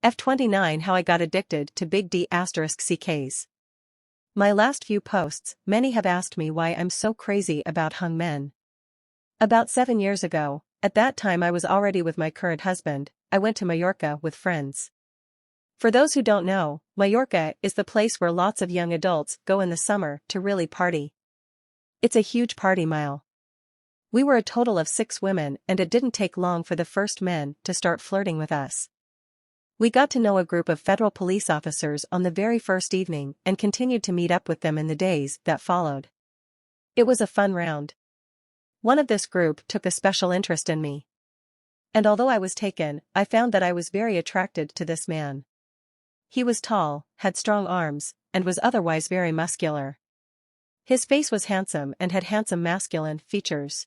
F29 How I got addicted to big D asterisk CKs. My last few posts, many have asked me why I'm so crazy about hung men. About 7 years ago, at that time I was already with my current husband, I went to Mallorca with friends. For those who don't know, Mallorca is the place where lots of young adults go in the summer to really party. It's a huge party mile. We were a total of 6 women and it didn't take long for the first men to start flirting with us. We got to know a group of federal police officers on the very first evening and continued to meet up with them in the days that followed. It was a fun round. One of this group took a special interest in me. And although I was taken, I found that I was very attracted to this man. He was tall, had strong arms, and was otherwise very muscular. His face was handsome and had handsome masculine features.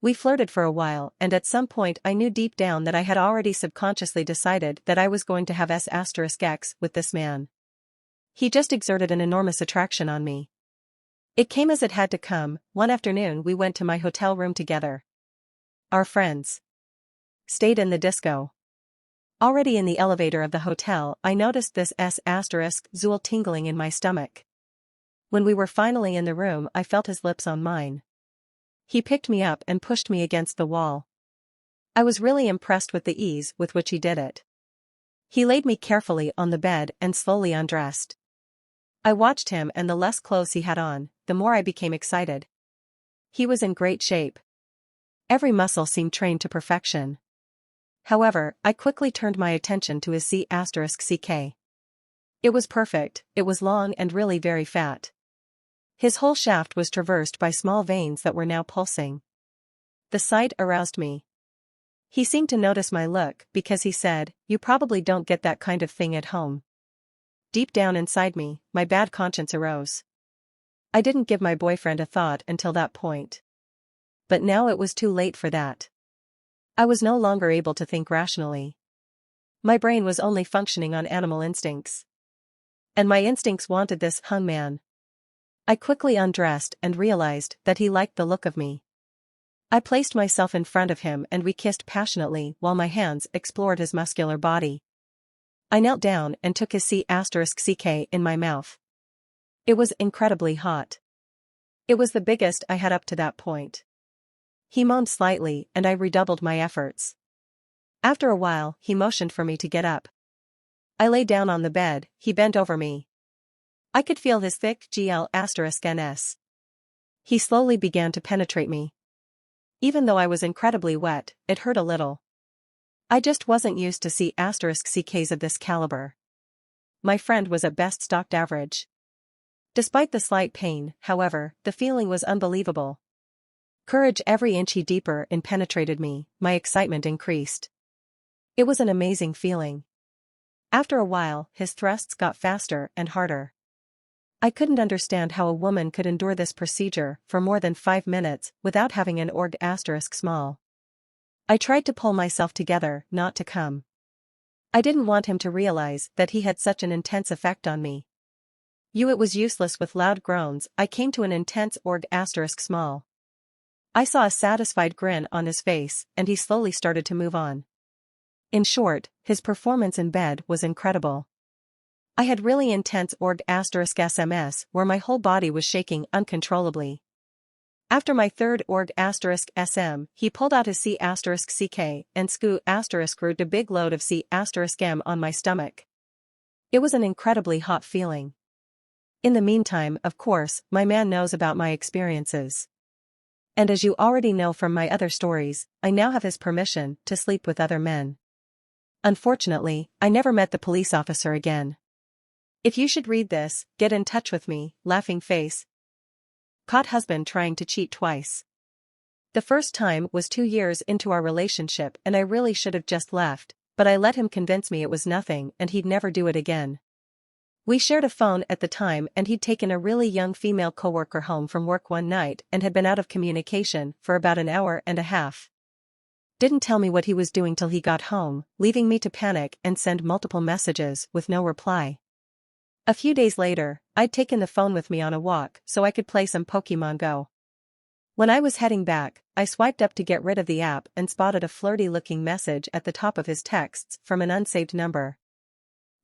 We flirted for a while and at some point I knew deep down that I had already subconsciously decided that I was going to have S*X with this man. He just exerted an enormous attraction on me. It came as it had to come. One afternoon we went to my hotel room together. Our friends stayed in the disco. Already in the elevator of the hotel I noticed this S*Zool tingling in my stomach. When we were finally in the room I felt his lips on mine. He picked me up and pushed me against the wall. I was really impressed with the ease with which he did it. He laid me carefully on the bed and slowly undressed. I watched him and the less clothes he had on, the more I became excited. He was in great shape. Every muscle seemed trained to perfection. However, I quickly turned my attention to his C*CK. It was perfect, it was long and really very fat. His whole shaft was traversed by small veins that were now pulsing. The sight aroused me. He seemed to notice my look because he said, "You probably don't get that kind of thing at home." Deep down inside me, my bad conscience arose. I didn't give my boyfriend a thought until that point. But now it was too late for that. I was no longer able to think rationally. My brain was only functioning on animal instincts. And my instincts wanted this hung man. I quickly undressed and realized that he liked the look of me. I placed myself in front of him and we kissed passionately while my hands explored his muscular body. I knelt down and took his C*CK in my mouth. It was incredibly hot. It was the biggest I had up to that point. He moaned slightly and I redoubled my efforts. After a while, he motioned for me to get up. I lay down on the bed, he bent over me. I could feel his thick GL*NS. He slowly began to penetrate me. Even though I was incredibly wet, it hurt a little. I just wasn't used to C*CKs of this caliber. My friend was at best stocked average. Despite the slight pain, however, the feeling was unbelievable. Courage every inch he deeper in penetrated me, my excitement increased. It was an amazing feeling. After a while, his thrusts got faster and harder. I couldn't understand how a woman could endure this procedure for more than 5 minutes without having an org*small. I tried to pull myself together not to come. I didn't want him to realize that he had such an intense effect on me. It was useless with loud groans. I came to an intense org*small. I saw a satisfied grin on his face and he slowly started to move on. In short, his performance in bed was incredible. I had really intense org*SMS where my whole body was shaking uncontrollably. After my third org*SM, he pulled out his C*CK and screwed a big load of C*M on my stomach. It was an incredibly hot feeling. In the meantime, of course, my man knows about my experiences. And as you already know from my other stories, I now have his permission to sleep with other men. Unfortunately, I never met the police officer again. If you should read this, get in touch with me, laughing face. Caught husband trying to cheat twice. The first time was 2 years into our relationship and I really should have just left, but I let him convince me it was nothing and he'd never do it again. We shared a phone at the time and he'd taken a really young female coworker home from work one night and had been out of communication for about an hour and a half. Didn't tell me what he was doing till he got home, leaving me to panic and send multiple messages with no reply. A few days later, I'd taken the phone with me on a walk so I could play some Pokemon Go. When I was heading back, I swiped up to get rid of the app and spotted a flirty-looking message at the top of his texts from an unsaved number.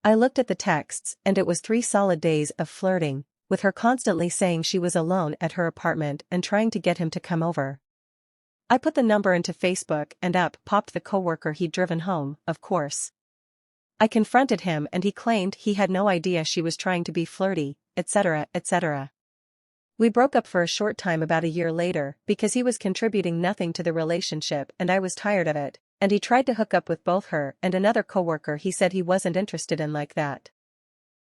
I looked at the texts and it was 3 solid days of flirting, with her constantly saying she was alone at her apartment and trying to get him to come over. I put the number into Facebook and up popped the coworker he'd driven home, of course. I confronted him and he claimed he had no idea she was trying to be flirty, etc., etc. We broke up for a short time about a year later because he was contributing nothing to the relationship and I was tired of it, and he tried to hook up with both her and another coworker he said he wasn't interested in like that.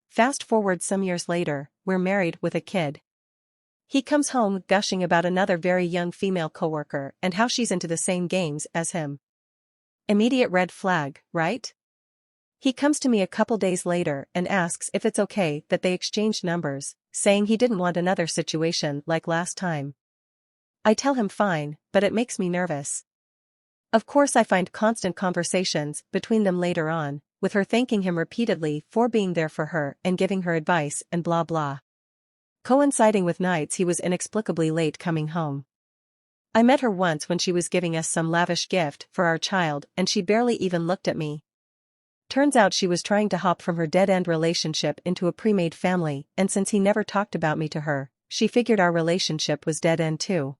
Fast forward some years later, we're married with a kid. He comes home gushing about another very young female coworker and how she's into the same games as him. Immediate red flag, right? He comes to me a couple days later and asks if it's okay that they exchanged numbers, saying he didn't want another situation like last time. I tell him fine, but it makes me nervous. Of course I find constant conversations between them later on, with her thanking him repeatedly for being there for her and giving her advice and blah blah. Coinciding with nights he was inexplicably late coming home. I met her once when she was giving us some lavish gift for our child and she barely even looked at me. Turns out she was trying to hop from her dead-end relationship into a pre-made family, and since he never talked about me to her, she figured our relationship was dead-end too.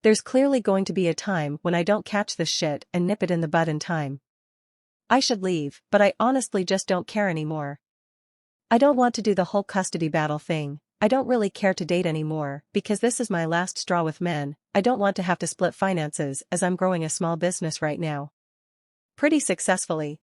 There's clearly going to be a time when I don't catch this shit and nip it in the bud in time. I should leave, but I honestly just don't care anymore. I don't want to do the whole custody battle thing. I don't really care to date anymore, because this is my last straw with men. I don't want to have to split finances as I'm growing a small business right now. Pretty successfully,